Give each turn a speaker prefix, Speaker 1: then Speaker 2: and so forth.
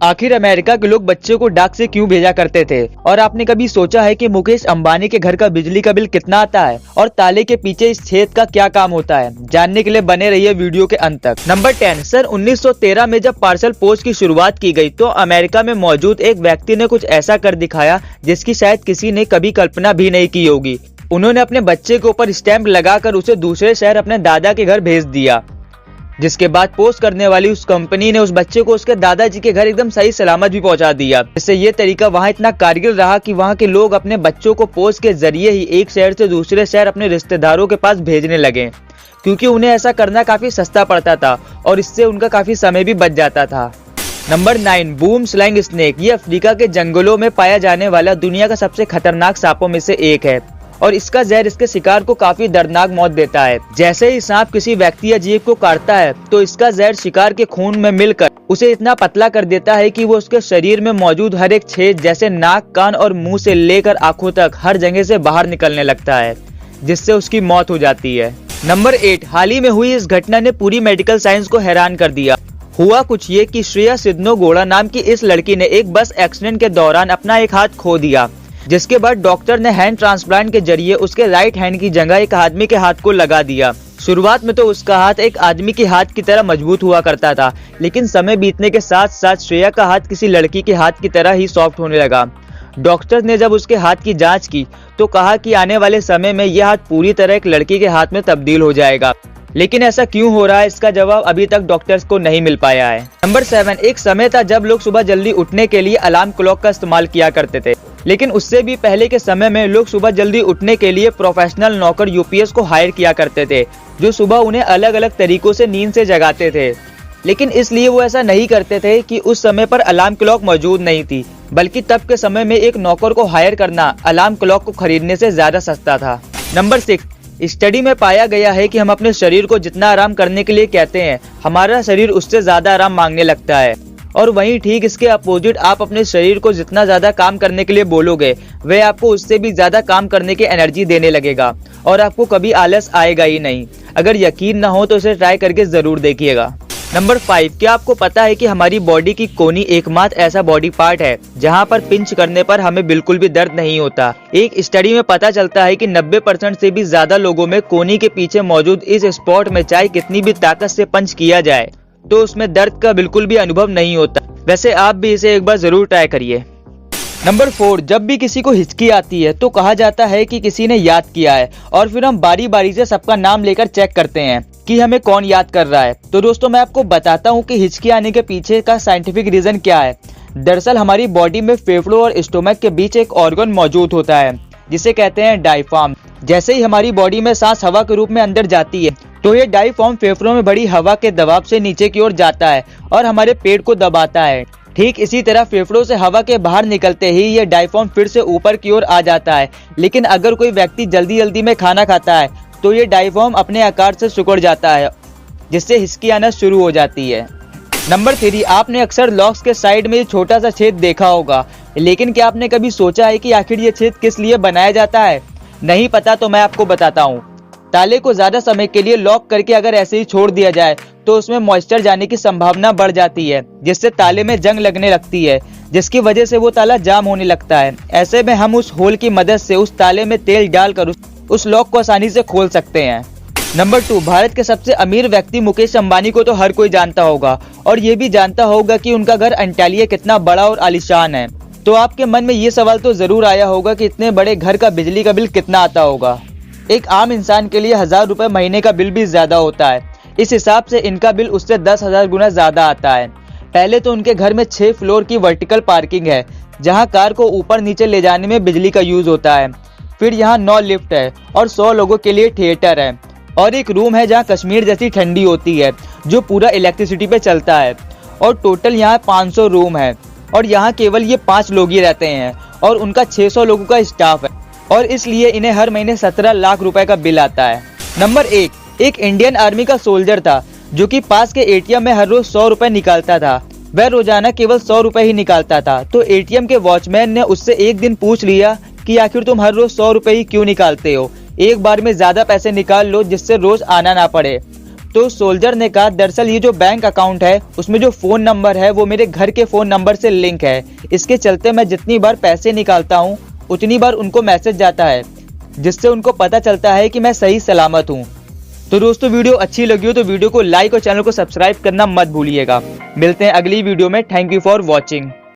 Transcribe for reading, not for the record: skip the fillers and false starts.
Speaker 1: आखिर अमेरिका के लोग बच्चों को डाक से क्यों भेजा करते थे? और आपने कभी सोचा है कि मुकेश अंबानी के घर का बिजली का बिल कितना आता है और ताले के पीछे इस छेद का क्या काम होता है? जानने के लिए बने रहिए वीडियो के अंत तक। नंबर 10। सन 1913 में जब पार्सल पोस्ट की शुरुआत की गई तो अमेरिका में मौजूद एक व्यक्ति ने कुछ ऐसा कर दिखाया जिसकी शायद किसी ने कभी कल्पना भी नहीं की होगी। उन्होंने अपने बच्चे के ऊपर स्टैंप लगाकर उसे दूसरे शहर अपने दादा के घर भेज दिया, जिसके बाद पोस्ट करने वाली उस कंपनी ने उस बच्चे को उसके दादाजी के घर एकदम सही सलामत भी पहुंचा दिया। इससे ये तरीका वहां इतना कारगर रहा कि वहां के लोग अपने बच्चों को पोस्ट के जरिए ही एक शहर से दूसरे शहर अपने रिश्तेदारों के पास भेजने लगे, क्योंकि उन्हें ऐसा करना काफी सस्ता पड़ता था और इससे उनका काफी समय भी बच जाता था। नंबर 9। Boom slang snake. ये अफ्रीका के जंगलों में पाया जाने वाला दुनिया का सबसे खतरनाक सांपों में से एक है और इसका जहर इसके शिकार को काफी दर्दनाक मौत देता है। जैसे ही सांप किसी व्यक्ति या जीव को काटता है तो इसका जहर शिकार के खून में मिलकर उसे इतना पतला कर देता है कि वो उसके शरीर में मौजूद हर एक छेद जैसे नाक, कान और मुंह से लेकर आंखों तक हर जगह से बाहर निकलने लगता है, जिससे उसकी मौत हो जाती है। नंबर 8। हाल ही में हुई इस घटना ने पूरी मेडिकल साइंस को हैरान कर दिया। हुआ कुछ ये कि श्रेया सिद्नोगोड़ा नाम की इस लड़की ने एक बस एक्सीडेंट के दौरान अपना एक हाथ खो दिया, जिसके बाद डॉक्टर ने हैंड ट्रांसप्लांट के जरिए उसके राइट हैंड की जगह एक आदमी के हाथ को लगा दिया। शुरुआत में तो उसका हाथ एक आदमी के हाथ की तरह मजबूत हुआ करता था, लेकिन समय बीतने के साथ साथ श्रेया का हाथ किसी लड़की के हाथ की तरह ही सॉफ्ट होने लगा। डॉक्टर ने जब उसके हाथ की जांच की तो कहा कि आने वाले समय में यह हाथ पूरी तरह एक लड़की के हाथ में तब्दील हो जाएगा, लेकिन ऐसा क्यों हो रहा है इसका जवाब अभी तक डॉक्टर्स को नहीं मिल पाया है। नंबर 7। एक समय था जब लोग सुबह जल्दी उठने के लिए अलार्म क्लॉक का इस्तेमाल किया करते थे, लेकिन उससे भी पहले के समय में लोग सुबह जल्दी उठने के लिए प्रोफेशनल नौकर यूपीएस को हायर किया करते थे, जो सुबह उन्हें अलग अलग तरीकों से नींद से जगाते थे। लेकिन इसलिए वो ऐसा नहीं करते थे कि उस समय पर अलार्म क्लॉक मौजूद नहीं थी, बल्कि तब के समय में एक नौकर को हायर करना अलार्म क्लॉक को खरीदने से ज्यादा सस्ता था। नंबर 6। स्टडी में पाया गया है कि हम अपने शरीर को जितना आराम करने के लिए कहते हैं, हमारा शरीर उससे ज्यादा आराम मांगने लगता है, और वहीं ठीक इसके अपोजिट आप अपने शरीर को जितना ज्यादा काम करने के लिए बोलोगे वह आपको उससे भी ज्यादा काम करने की एनर्जी देने लगेगा और आपको कभी आलस आएगा ही नहीं। अगर यकीन ना हो तो इसे ट्राई करके जरूर देखिएगा। नंबर 5। क्या आपको पता है कि हमारी बॉडी की कोहनी एकमात्र ऐसा बॉडी पार्ट है जहां पर पिंच करने पर हमें बिल्कुल भी दर्द नहीं होता। एक स्टडी में पता चलता है कि 90% से भी ज्यादा लोगों में कोहनी के पीछे मौजूद इस स्पॉट में चाहे कितनी भी ताकत से पंच किया जाए तो उसमें दर्द का बिल्कुल भी अनुभव नहीं होता। वैसे आप भी इसे एक बार जरूर ट्राई करिए। नंबर 4। जब भी किसी को हिचकी आती है तो कहा जाता है कि किसी ने याद किया है, और फिर हम बारी बारी से सबका नाम लेकर चेक करते हैं कि हमें कौन याद कर रहा है। तो दोस्तों मैं आपको बताता हूँ कि हिचकी आने के पीछे का साइंटिफिक रीजन क्या है। दरअसल हमारी बॉडी में फेफड़ों और स्टोमक के बीच एक ऑर्गन मौजूद होता है जिसे कहते हैं डायफ्राम। जैसे ही हमारी बॉडी में सांस हवा के रूप में अंदर जाती है तो ये डायफ्राम फेफड़ों में बड़ी हवा के दबाव से नीचे की ओर जाता है और हमारे पेट को दबाता है। ठीक इसी तरह फेफड़ों से हवा के बाहर निकलते ही ये डायफ्राम फिर से ऊपर की ओर आ जाता है। लेकिन अगर कोई व्यक्ति जल्दी जल्दी में खाना खाता है तो ये डायफ्राम अपने आकार से सिकुड़ जाता है, जिससे हिचकी आना शुरू हो जाती है। नंबर 3। आपने अक्सर लॉक्स के साइड में छोटा सा छेद देखा होगा, लेकिन क्या आपने कभी सोचा है कि आखिर ये छेद किस लिए बनाया जाता है? नहीं पता तो मैं आपको बताता हूँ। ताले को ज्यादा समय के लिए लॉक करके अगर ऐसे ही छोड़ दिया जाए तो उसमें मॉइस्चर जाने की संभावना बढ़ जाती है, जिससे ताले में जंग लगने लगती है, जिसकी वजह से वो ताला जाम होने लगता है। ऐसे में हम उस होल की मदद से उस ताले में तेल डालकर उस लॉक को आसानी से खोल सकते हैं। नंबर 2। भारत के सबसे अमीर व्यक्ति मुकेश अंबानी को तो हर कोई जानता होगा, और ये भी जानता होगा कि उनका घर अंटालिया कितना बड़ा और आलीशान है। तो आपके मन में ये सवाल तो जरूर आया होगा कि इतने बड़े घर का बिजली का बिल कितना आता होगा। एक आम इंसान के लिए 1000 रुपए महीने का बिल भी ज्यादा होता है। इस हिसाब से इनका बिल उससे 10,000 गुना ज्यादा आता है। पहले तो उनके घर में 6 फ्लोर की वर्टिकल पार्किंग है, जहां कार को ऊपर नीचे ले जाने में बिजली का यूज होता है। फिर यहाँ 9 लिफ्ट है और 100 लोगों के लिए थिएटर है, और एक रूम है जहाँ कश्मीर जैसी ठंडी होती है जो पूरा इलेक्ट्रिसिटी पे चलता है। और टोटल यहाँ 500 रूम है, और यहाँ केवल ये 5 लोग ही रहते हैं, और उनका 600 लोगों का स्टाफ है, और इसलिए इन्हें हर महीने 17 लाख रुपए का बिल आता है। नंबर 1। एक इंडियन आर्मी का सोल्जर था जो कि पास के एटीएम में हर रोज 100 रुपए निकालता था। वह रोजाना केवल 100 रुपए ही निकालता था। तो एटीएम के वॉचमैन ने उससे एक दिन पूछ लिया कि आखिर तुम हर रोज 100 रुपए ही क्यों निकालते हो, एक बार में ज्यादा पैसे निकाल लो जिससे रोज आना ना पड़े। तो सोल्जर ने कहा दरअसल ये जो बैंक अकाउंट है उसमें जो फोन नंबर है वो मेरे घर के फोन नंबर से लिंक है। इसके चलते मैं जितनी बार पैसे निकालता हूँ उतनी बार उनको मैसेज जाता है, जिससे उनको पता चलता है कि मैं सही सलामत हूँ। तो दोस्तों वीडियो अच्छी लगी हो तो वीडियो को लाइक और चैनल को सब्सक्राइब करना मत भूलिएगा। मिलते हैं अगली वीडियो में। Thank you for watching.